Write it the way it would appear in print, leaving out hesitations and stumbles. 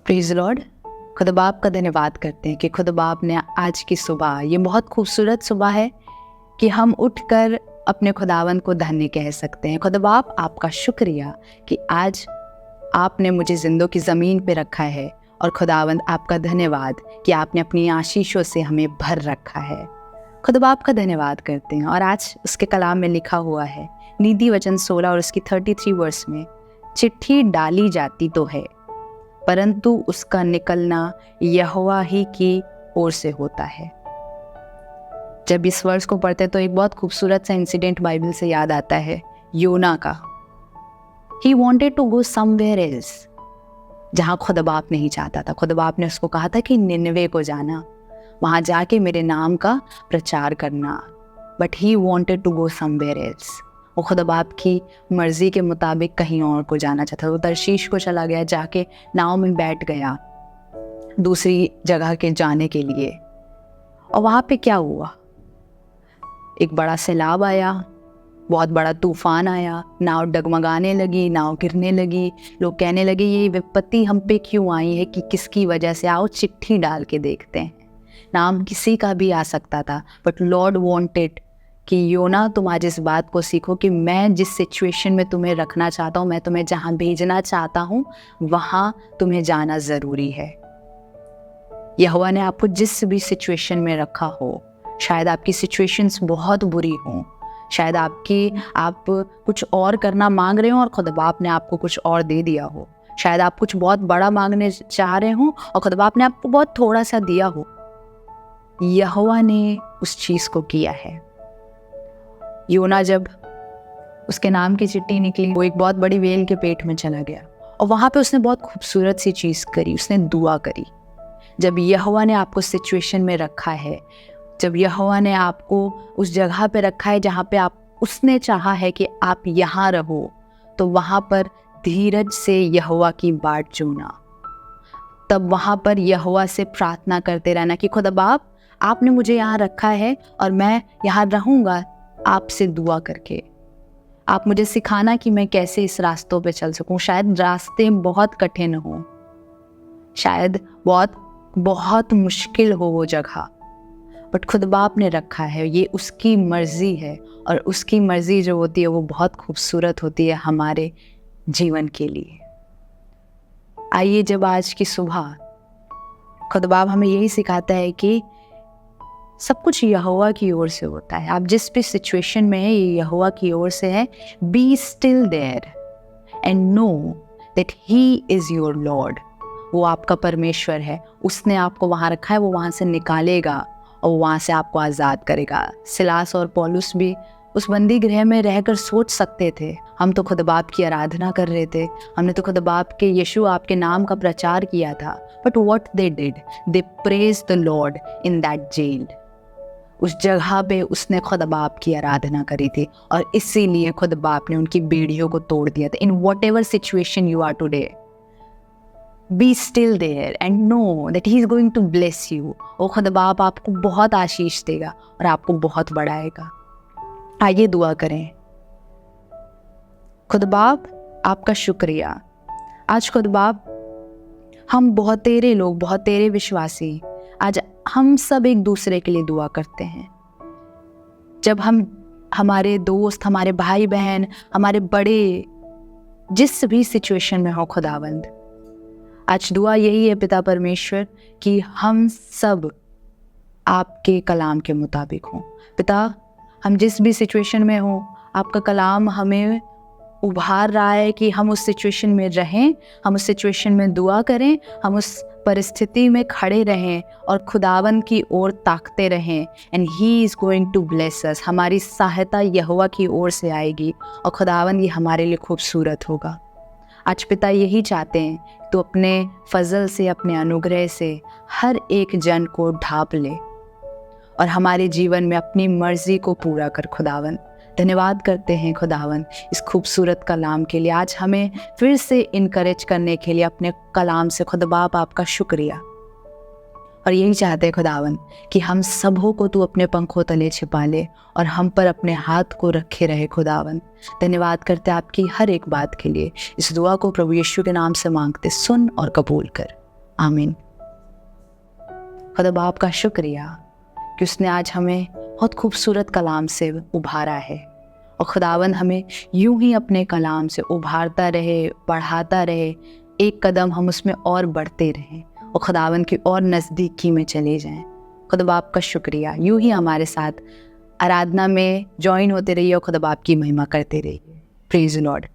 Praise Lord. खुदा बाप का धन्यवाद करते हैं कि खुदा बाप ने आज की सुबह, ये बहुत खूबसूरत सुबह है कि हम उठकर अपने खुदावंद को धन्य कह सकते हैं। खुदा बाप, आपका शुक्रिया कि आज आपने मुझे ज़िंदों की ज़मीन पे रखा है, और खुदावंद आपका धन्यवाद कि आपने अपनी आशीषों से हमें भर रखा है। खुदा बाप का धन्यवाद करते हैं। और आज उसके कलाम में लिखा हुआ है, नीति वचन 16 और उसकी 33 वर्स में, चिट्ठी डाली जाती तो है परंतु उसका निकलना यहोवा ही की ओर से होता है। जब इस वर्स को पढ़ते तो एक बहुत खूबसूरत सा इंसिडेंट बाइबल से याद आता है, योना का। He wanted to go somewhere else, जहाँ खुदा बाप नहीं चाहता था। खुदा बाप ने उसको कहा था कि निनवे को जाना, वहाँ जाके मेरे नाम का प्रचार करना, but he wanted to go somewhere else. वो खुदा बाप की मर्ज़ी के मुताबिक कहीं और को जाना चाहता। वो तरशीश को चला गया, जाके नाव में बैठ गया दूसरी जगह के जाने के लिए। और वहाँ पे क्या हुआ, एक बड़ा सैलाब आया, बहुत बड़ा तूफान आया, नाव डगमगाने लगी, नाव गिरने लगी। लोग कहने लगे ये विपत्ति हम पे क्यों आई है, कि किसकी वजह से, आओ चिट्ठी डाल के देखते हैं। नाम किसी का भी आ सकता था, बट लॉर्ड वांटेड कि योना, तुम आज इस बात को सीखो कि मैं जिस सिचुएशन में तुम्हें रखना चाहता हूँ, मैं तुम्हें जहाँ भेजना चाहता हूँ, वहाँ तुम्हें जाना ज़रूरी है। यहोवा ने आपको जिस भी सिचुएशन में रखा हो, शायद आपकी सिचुएशंस बहुत बुरी हों, शायद आप कुछ और करना मांग रहे हो और खुदा बाप ने आपको कुछ और दे दिया हो, शायद आप कुछ बहुत बड़ा मांगने चाह रहे हो और खुदा बाप ने आपको बहुत थोड़ा सा दिया हो। यहोवा ने उस चीज़ को किया है। योना, जब उसके नाम की चिट्ठी निकली, वो एक बहुत बड़ी वेल के पेट में चला गया, और वहाँ पे उसने बहुत खूबसूरत सी चीज़ करी, उसने दुआ करी। जब यहोवा ने आपको सिचुएशन में रखा है, जब यहोवा ने आपको उस जगह पे रखा है जहाँ पे उसने चाहा है कि आप यहाँ रहो, तो वहाँ पर धीरज से यहोवा की बाट चूना। तब वहाँ पर यहोवा से प्रार्थना करते रहना कि खुदा बाप, आपने मुझे यहाँ रखा है और मैं यहाँ रहूँगा आपसे दुआ करके। आप मुझे सिखाना कि मैं कैसे इस रास्तों पे चल सकूं। शायद रास्ते बहुत कठिन हो, शायद बहुत मुश्किल हो वो जगह, बट खुदा बाप ने रखा है, ये उसकी मर्जी है, और उसकी मर्जी जो होती है वो बहुत खूबसूरत होती है हमारे जीवन के लिए। आइए, जब आज की सुबह खुदा बाप हमें यही सिखाता है कि सब कुछ यहोवा की ओर से होता है। आप जिस भी सिचुएशन में है, ये यहोवा की ओर से है। Be still there and know that he is your Lord. वो आपका परमेश्वर है, उसने आपको वहाँ रखा है, वो वहाँ से निकालेगा और वहाँ से आपको आज़ाद करेगा। सिलास और पौलुस भी उस बंदी गृह में रहकर सोच सकते थे, हम तो खुदा बाप की आराधना कर रहे थे, हमने तो खुदा बाप के यीशु आपके नाम का प्रचार किया था। But what they did, they praise the Lord in that jail. उस जगह पे उसने खुदा बाप की आराधना करी थी, और इसीलिए खुदा बाप ने उनकी बेड़ियों को तोड़ दिया था। In whatever situation you are today, be still there and know that he is going to bless you. और खुदा बाप आपको बहुत आशीष देगा और आपको बहुत बढ़ाएगा। आइए दुआ करें। खुदा बाप, आपका शुक्रिया। आज खुदा बाप, हम बहुत तेरे लोग, बहुत तेरे विश्वासी, आज हम सब एक दूसरे के लिए दुआ करते हैं। जब हमारे दोस्त, हमारे भाई बहन, हमारे बड़े जिस भी सिचुएशन में हो खुदावंद, आज दुआ यही है पिता परमेश्वर कि हम सब आपके कलाम के मुताबिक हों। पिता, हम जिस भी सिचुएशन में हों, आपका कलाम हमें उभार रहा है कि हम उस सिचुएशन में रहें, हम उस सिचुएशन में दुआ करें, हम उस परिस्थिति में खड़े रहें और खुदावंद की ओर ताकते रहें। And he is going to bless us. हमारी सहायता यहोवा की ओर से आएगी और खुदावंद ये हमारे लिए खूबसूरत होगा। आज पिता यही चाहते हैं, तो अपने फजल से, अपने अनुग्रह से हर एक जन को ढांप ले और हमारे जीवन में अपनी मर्जी को पूरा कर। खुदावंद, धन्यवाद करते हैं खुदावन इस खूबसूरत कलाम के लिए। आज हमें फिर से इनकरेज करने के लिए अपने कलाम से खुदा बाप आपका शुक्रिया। और यही चाहते हैं खुदावन कि हम सबों को तू अपने पंखों तले छिपा ले और हम पर अपने हाथ को रखे रहे। खुदावन, धन्यवाद करते आपकी हर एक बात के लिए। इस दुआ को प्रभु यीशु के नाम से मांगते, सुन और कबूल कर। आमीन। खुदा बाप का शुक्रिया कि उसने आज हमें बहुत खूबसूरत कलाम से उभारा है, और खुदावन हमें यूं ही अपने कलाम से उभारता रहे, बढ़ाता रहे, एक कदम हम उसमें और बढ़ते रहें और खुदावन की और नज़दीकी में चले जाएं। खुदा बाप का शुक्रिया, यूं ही हमारे साथ आराधना में ज्वाइन होते रहिए और खुदा बाप की महिमा करते रहिए। Praise the Lord.